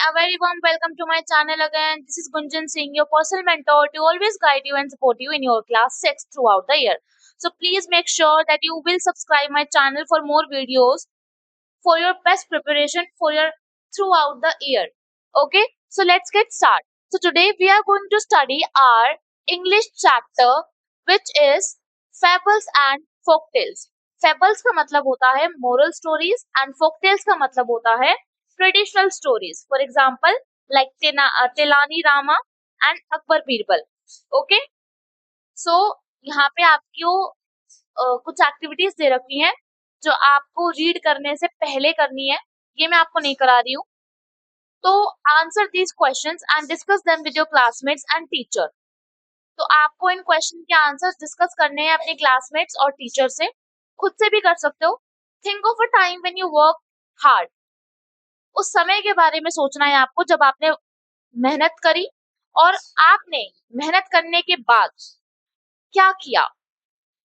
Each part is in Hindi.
a very warm welcome to my channel again. This is Gunjan Singh, your personal mentor to always guide you and support you in your class 6 throughout the year. So please make sure that you will subscribe my channel for more videos for your best preparation for your throughout the year. Okay, so let's get started. So today we are going to study our English chapter which is fables and folk tales. Fables का मतलब होता है moral stories and folk tales का मतलब होता है traditional stories. For example, like Telani Rama and Akbar Birbal. Okay, so यहाँ पे आपको कुछ एक्टिविटीज दे रखी हैं जो आपको रीड करने से पहले करनी है. ये मैं आपको नहीं करा रही हूँ. तो answer these questions and discuss them with your classmates and teacher. तो आपको इन क्वेश्चन के आंसर्स डिस्कस करने हैं अपने क्लासमेट्स और टीचर से. खुद से भी कर सकते हो. Think of a time when you work hard. उस समय के बारे में सोचना है आपको जब आपने मेहनत करी और आपने मेहनत करने के बाद क्या किया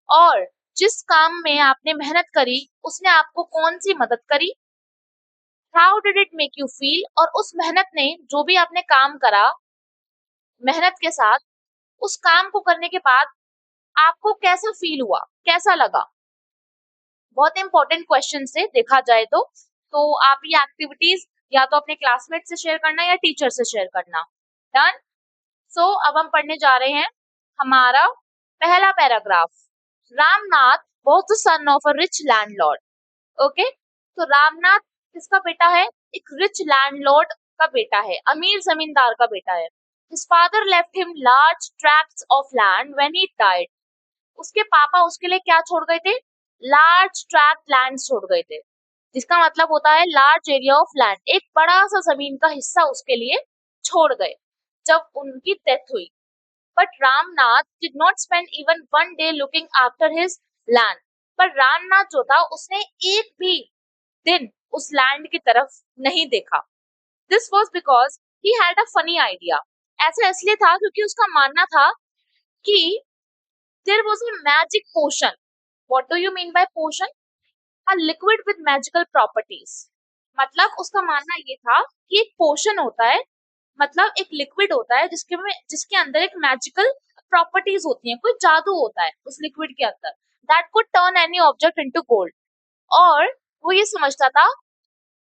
और जिस काम में आपने मेहनत करी उसने आपको कौन सी मदद करी. How did it make you feel. और उस मेहनत ने जो भी आपने काम करा मेहनत के साथ उस काम को करने के बाद आपको कैसा फील हुआ, कैसा लगा. बहुत इंपॉर्टेंट क्वेश्चन से देखा जाए तो आप ये एक्टिविटीज या तो अपने क्लासमेट से शेयर करना या टीचर से शेयर करना. डन. सो अब हम पढ़ने जा रहे हैं हमारा पहला paragraph. Ramnath was the son of a rich landlord. Okay, तो रामनाथ किसका बेटा है? एक रिच लैंडलॉर्ड का बेटा है, अमीर जमींदार का बेटा है. His father left him large tracts of land when he died. उसके पापा उसके लिए क्या छोड़ गए थे? लार्ज ट्रैक्ट लैंड छोड़ गए थे, जिसका मतलब होता है लार्ज एरिया ऑफ लैंड. एक बड़ा सा जमीन का हिस्सा उसके लिए छोड़ गए जब उनकी डेथ हुई. But Ramnath did not spend even one day looking after his land. पर रामनाथ जो था उसने एक भी दिन उस लैंड की तरफ नहीं देखा. This was because he had a funny idea. ऐसा इसलिए था क्योंकि उसका मानना था कि there was a magic potion. What do you mean by potion? A liquid with magical properties. मतलब उसका मानना ये था कि एक पोशन होता है, मतलब एक लिक्विड होता है जिसके अंदर एक मैजिकल प्रॉपर्टीज होती हैं, कोई जादू होता है उस लिक्विड के अंदर. That could turn any object into gold. और वो ये समझता था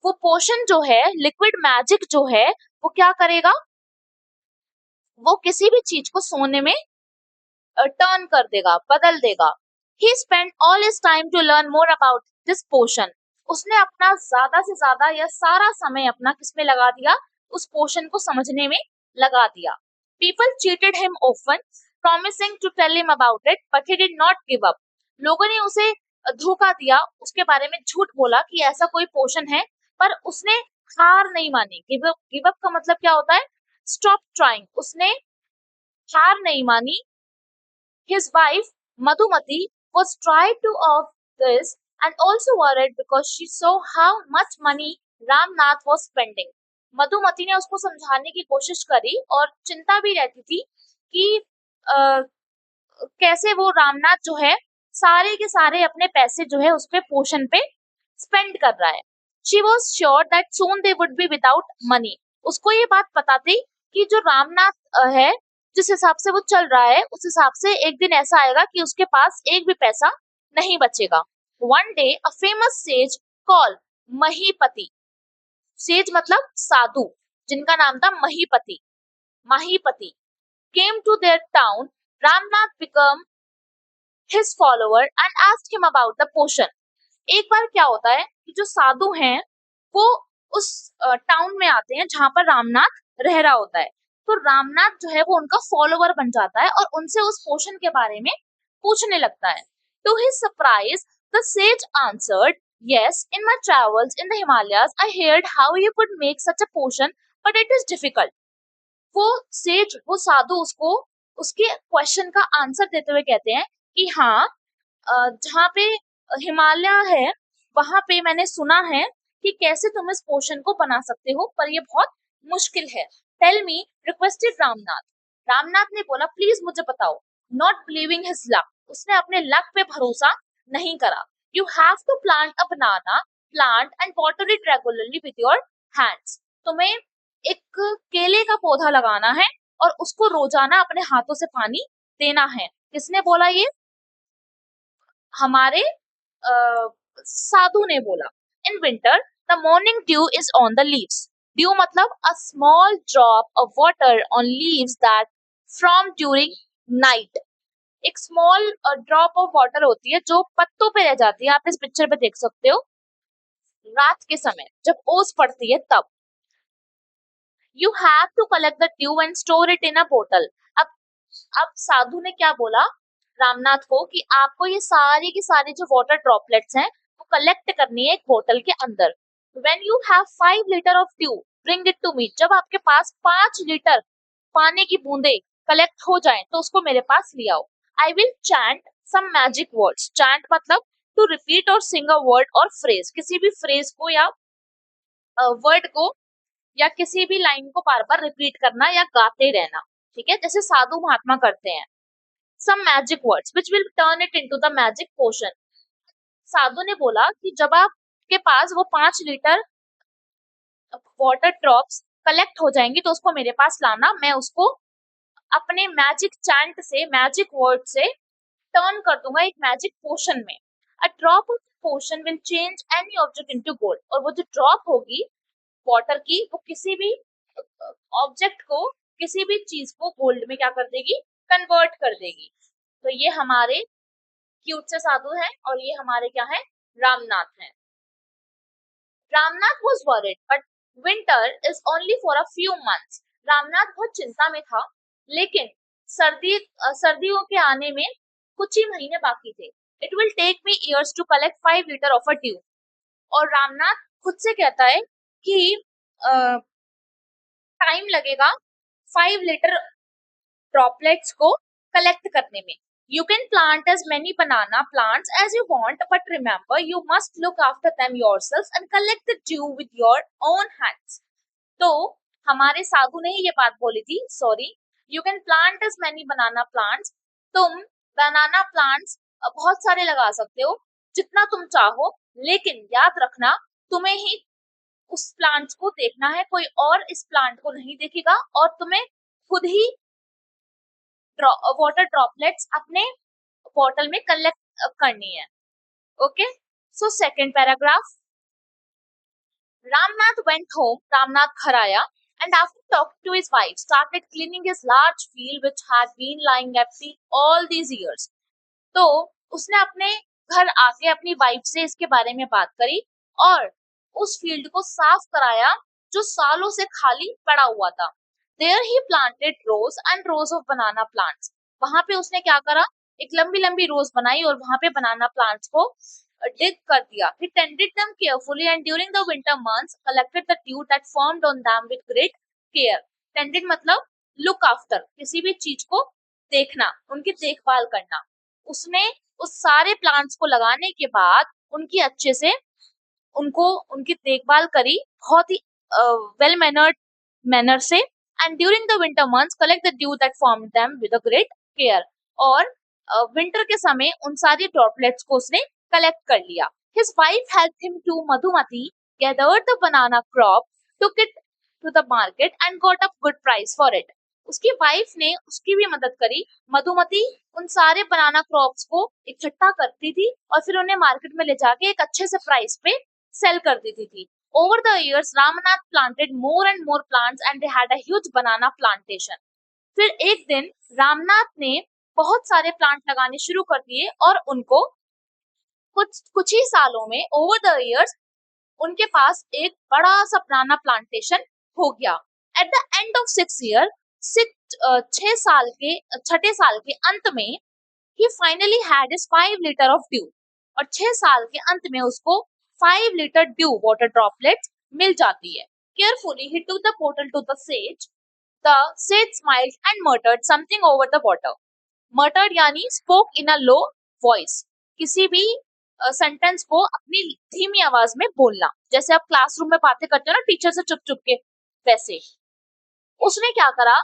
वो पोशन जो है, लिक्विड मैजिक जो है, वो क्या करेगा, वो किसी भी चीज को सोने में टर्न कर देगा, बदल देगा. He spend all his time to learn more about this potion. उसने अपना ज्यादा से ज्यादा या सारा समय अपना किसमें लगा दिया? उस पोशन को समझने में लगा दिया. People cheated him often, promising to tell him about it, but he did not give up. लोगों ने उसे धोखा दिया, उसके बारे में झूठ बोला कि ऐसा कोई पोशन है, पर उसने हार नहीं मानी. गिव अप का मतलब क्या होता है? Stop trying. उसने हार नहीं मानी. His wife Madhumati was tried to of this and also worried because she saw how much money Ramnath was spending. Madhumati ने उसको समझाने की कोशिश करी और चिंता भी रहती थी कि कैसे वो रामनाथ जो है सारे के सारे अपने पैसे जो है उस पे पोषण पे स्पेंड कर रहा है. She was sure that soon they would be without money. उसको ये बात पता थी कि जो रामनाथ है जिस हिसाब से वो चल रहा है उस हिसाब से एक दिन ऐसा आएगा कि उसके पास एक भी पैसा नहीं बचेगा. One day a famous sage called Mahipati. Sage मतलब साधु, जिनका नाम था महीपति came to their town. Ramnath became his follower and asked him about the potion. एक बार क्या होता है कि जो साधु हैं वो उस टाउन में आते हैं जहां पर रामनाथ रह रहा होता है. तो रामनाथ जो है वो उनका फॉलोवर बन जाता है और उनसे उस पोशन के बारे में पूछने लगता है. To his surprise the sage answered, yes, in my travels in the Himalayas I heard how you could make such a potion but it is difficult. वो साधु उसको उसके क्वेश्चन का आंसर देते हुए कहते हैं कि हाँ, जहाँ पे हिमालय है वहां पे मैंने सुना है कि कैसे तुम इस पोशन को बना सकते हो, पर ये बहुत मुश्किल है. Tell me, requested Ramnath. Ramnath ने बोला प्लीज मुझे बताओ. Not believing his luck. उसने अपने लक पे भरोसा नहीं करा. You have to plant a banana plant and water it regularly with your hands. तुम्हें एक केले का पौधा लगाना है और उसको रोजाना अपने हाथों से पानी देना है। किसने बोला ये? हमारे साधु ने बोला। In winter the morning dew is on the leaves. Dew मतलब a small drop of water on leaves that from during night. एक स्मॉल ड्रॉप ऑफ वाटर होती है जो पत्तों पे रह जाती है, आप इस पिक्चर पे देख सकते हो, रात के समय जब ओस पड़ती है तब। You have to collect the dew and store it in a बोतल। अब अब साधु ने क्या बोला रामनाथ को कि आपको ये सारी की सारी जो वाटर ड्रॉपलेट्स हैं वो कलेक्ट करनी है एक बोतल के अंदर। When you have 5 litre of dew bring it to me. जब आपके पास 5 लीटर पानी की बूंदे कलेक्ट हो जाएं तो उसको मेरे पास ले आओ। I will chant some magic words. Chant मतलब टू रिपीट और सिंग अ वर्ड और फ्रेज। किसी भी फ्रेज को या वर्ड को या किसी भी लाइन को बार बार रिपीट करना या गाते रहना, ठीक है, जैसे साधु महात्मा करते हैं। Some magic words which will turn it into the magic potion. साधु ने बोला कि जब आपके पास वो 5 लीटर वाटर ड्रॉप्स कलेक्ट हो जाएंगी तो उसको मेरे पास लाना, मैं उसको अपने मैजिक चैंट से, मैजिक वर्ड से टर्न कर दूंगा एक मैजिक पोशन में। A drop of potion will change any object into gold. और वो जो ड्रॉप होगी वाटर की वो किसी भी ऑब्जेक्ट को, किसी भी चीज को गोल्ड में क्या कर देगी, कन्वर्ट कर देगी। तो ये हमारे क्यूट से साधु हैं और ये हमारे क्या है, रामनाथ हैं। Ramnath was worried but winter is only for a few months। Ramnath बहुत चिंता में था लेकिन सर्दियों के आने में कुछ ही महीने बाकी थे। It will take me years to collect 5 litre of a dew। और रामनाथ खुद से कहता है कि टाइम लगेगा 5 लीटर ड्रॉपलेट्स को कलेक्ट करने में। You can plant as many banana plants as you want, but remember you must look after them yourself and collect the dew with your own hands। तो हमारे साधु ने ही ये बात बोली थी, sorry. You can plant as many banana plants। तुम बनाना प्लांट्स बहुत सारे लगा सकते हो जितना तुम चाहो, लेकिन याद रखना तुम्हें ही उस प्लांट्स को देखना है, कोई और इस प्लांट को नहीं देखेगा, और तुम्हें खुद ही वाटर ड्रॉपलेट्स अपने बॉटल में कलेक्ट करनी है। Okay, so second paragraph. Ramnath went home। Ramnath घर आया and after talking to his wife started cleaning his large field which had been lying empty all these years। तो उसने अपने घर आके अपनी वाइफ से इसके बारे में बात करी और उस फील्ड को साफ कराया जो सालों से खाली पड़ा हुआ था। There he planted rows and rows of banana plants. वहां पे उसने क्या करा, एक लंबी लंबी रोज बनाई और वहां पे बनाना प्लांट्स को डिग कर दिया। He tended them carefully and during the winter months collected the dew that formed on them with great care। Tended मतलब look after, किसी भी चीज को देखना, उनकी देखभाल करना। उसने उस सारे प्लांट्स को लगाने के बाद उनकी अच्छे से उनको उनकी देखभाल करी बहुत ही वेल मैनर्ड मैनर से। And during the winter months collect the due that form them with a great care. और विंटर के समय उन सारी ड्रॉपलेट्स को उसने कलेक्ट कर लिया। His wife helped him to Madhumati gathered the banana crop, took it to the market and got a good price for it। उसकी वाइफ ने उसकी भी मदद करी। मधुमती उन सारे बनाना क्रॉप्स को इकट्ठा करती थी और फिर उन्हें मार्केट में ले जाके एक अच्छे से प्राइस पे सेल कर देती थी। Over the years, Ramnath planted more and more plants and they had a huge banana plantation। फिर एक दिन रामनाथ ने बहुत सारे प्लांट लगाने शुरू कर दिए और उनको कुछ ही सालों में, ओवर द इयर्स, उनके पास एक बड़ा सा बनाना प्लांटेशन हो गया। At the end of 6 year, 6 साल के अंत में he finally had his 5 litre of due. और 6 साल के अंत में उसको 5 लीटर ड्यू वाटर ड्रॉपलेट मिल जाती है। Carefully he took the bottle to the sage। The sage smiled and muttered something over the water। Muttered यानी spoke in a low voice। किसी भी सेंटेंस को अपनी धीमी आवाज में बोलना, जैसे आप क्लासरूम में बातें करते हो ना टीचर से चुप चुप के, वैसे। उसने क्या करा,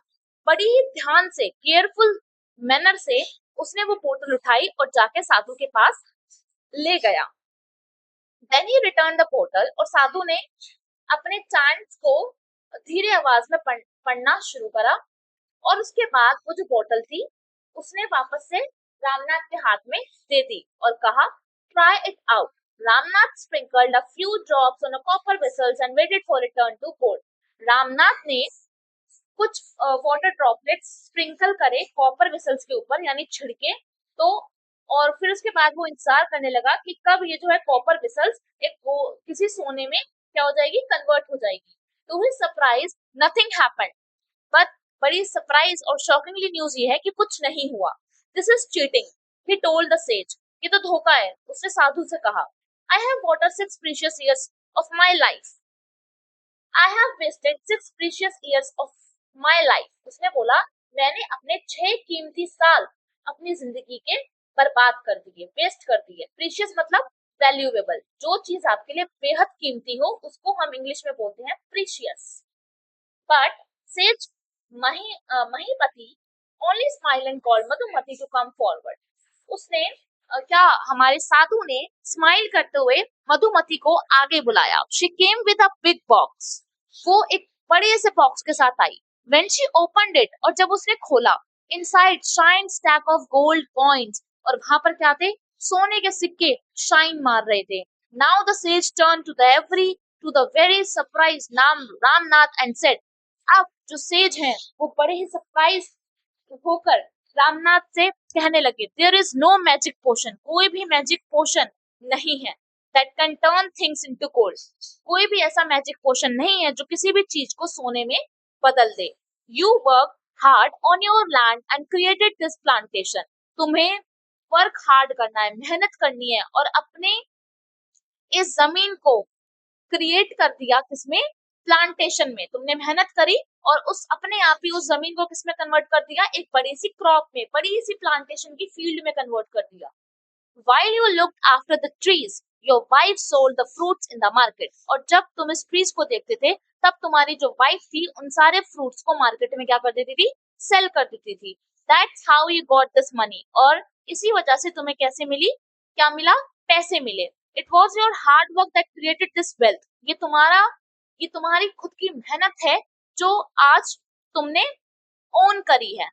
बड़ी ही ध्यान से, केयरफुल मैनर से उसने वो बोतल उठाई और जाके साधु के पास ले गया। देन ही रिटर्न द बोतल। और साधु ने अपने चैंट्स को धीरे आवाज में पढ़ना शुरू करा, और उसके बाद वो जो बोतल थी उसने वापस से रामनाथ के हाथ में दे दी और कहा, try it out. Ramnath sprinkled a few drops on a copper vessels and waited for it turn to gold. Ramnath ने कुछ वाटर ड्रॉपलेट्स स्प्रिंकल करे कॉपर वेसल्स के ऊपर, यानी छिड़के, तो और फिर उसके बाद वो इंतजार करने लगा कि कब ये जो है कॉपर वेसल्स एक वो किसी सोने में क्या हो जाएगी, कन्वर्ट हो जाएगी। To his surprise nothing happened, but बड़ी सरप्राइज और शॉकिंगली न्यूज ये है कि कुछ नहीं हुआ। This is cheating, he told the sage. ये तो धोखा है, उसने साधु से कहा। I have water 6 precious years of my life, I have wasted 6 precious years of my life. उसने बोला, मैंने अपने 6 कीमती साल अपनी जिंदगी के बर्बाद कर दिए, वेस्ट कर दिए। प्रीशियस मतलब वैल्यूएबल, जो चीज आपके लिए बेहद कीमती हो उसको हम इंग्लिश में बोलते हैं precious. But sage Mahipati only smile and call Madhumati to come forward. उसने क्या हमारे साधु ने स्माइल करते हुए मधुमति को आगे बुलाया। She came with a big box, वो एक बड़े से बॉक्स के साथ आई। व्हेन शी ओपनड इट, और जब उसने खोला, inside shine stack of gold coins, और वहां पर क्या थे, सोने के सिक्के शाइन मार रहे थे। Now the sage turn to the very surprise नाम रामनाथ एंड सेड। अब जो सेज हैं वो बड़े ही सरप्राइज होकर रामनाथ से कहने लगे, there is no magic potion, कोई भी मैजिक पोशन नहीं है, that can turn things into gold, कोई भी ऐसा मैजिक पोशन नहीं है जो किसी भी चीज को सोने में बदल दे। You work hard on your land and created this plantation, तुम्हें वर्क हार्ड करना है, मेहनत करनी है, और अपने इस जमीन को क्रिएट कर दिया, किसमें, प्लांटेशन में। तुमने मेहनत करी और उस अपने आप ही उस जमीन को किसमें कन्वर्ट कर दिया, एक बड़ी सी क्रॉप में, बड़ी सी प्लांटेशन की फील्ड में कन्वर्ट कर दिया। While you looked after the trees, your wife sold the fruits in the market. और जब तुम इस ट्रीज को देखते थे, तब तुम्हारी जो वाइफ थी उन सारे फ्रूट्स को मार्केट में क्या कर देती थी, सेल कर देती थी। That's how you got this money. और इसी वजह से तुम्हें कैसे मिली, क्या मिला, पैसे मिले। It was your hard work that created this wealth. ये तुम्हारी खुद की मेहनत है जो आज तुमने ओन करी है।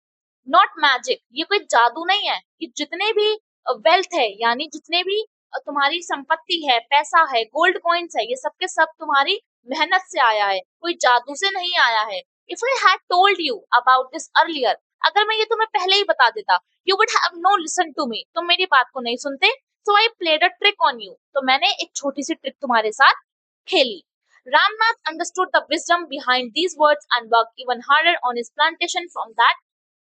नॉट मैजिक, ये कोई जादू नहीं है कि जितने भी वेल्थ है, यानी जितने भी तुम्हारी संपत्ति है, पैसा है, गोल्ड कॉइन्स है, ये सब के सब तुम्हारी मेहनत से आया है, कोई जादू से नहीं आया है। If I had told you about this earlier, अगर मैं ये तुम्हें पहले ही बता देता, you would have no listen to me, तुम मेरी बात को नहीं सुनते। So I played a trick on you, तो मैंने एक छोटी सी ट्रिक तुम्हारे साथ खेली। Ramnath understood the wisdom behind these words and worked even harder on his plantation from that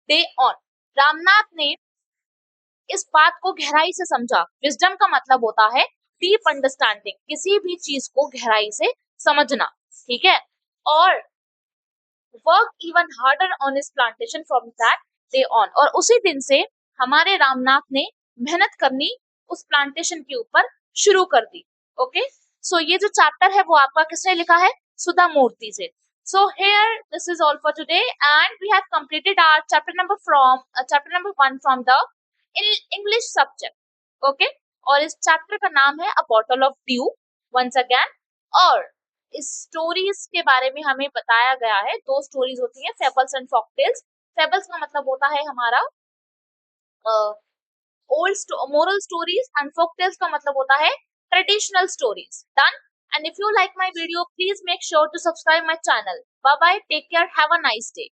day on. Ramnath ने इस बात को गहराई से समझा। विजडम का मतलब होता है डीप अंडरस्टैंडिंग, किसी भी चीज को गहराई से समझना, ठीक है। और work even harder on his plantation from that day on, और उसी दिन से हमारे रामनाथ ने मेहनत करनी उस प्लांटेशन के ऊपर शुरू कर दी। ओके, सो ये जो चैप्टर है वो आपका किसने लिखा है, सुधा मूर्ति से। So here this is all for today, and we have completed our chapter number 1 from the English subject. Okay, और इस चैप्टर का नाम है A Bottle of Dew once again। और इस स्टोरीज के बारे में हमें बताया गया है, 2 स्टोरीज होती हैं, फेबल्स एंड फॉकटेल्स। फेबल्स का मतलब होता है हमारा ओल्ड मोरल स्टोरीज, एंड फोकटेल्स का मतलब होता है traditional stories. Done. And if you like my video, please make sure to subscribe my channel. Bye bye, take care, have a nice day.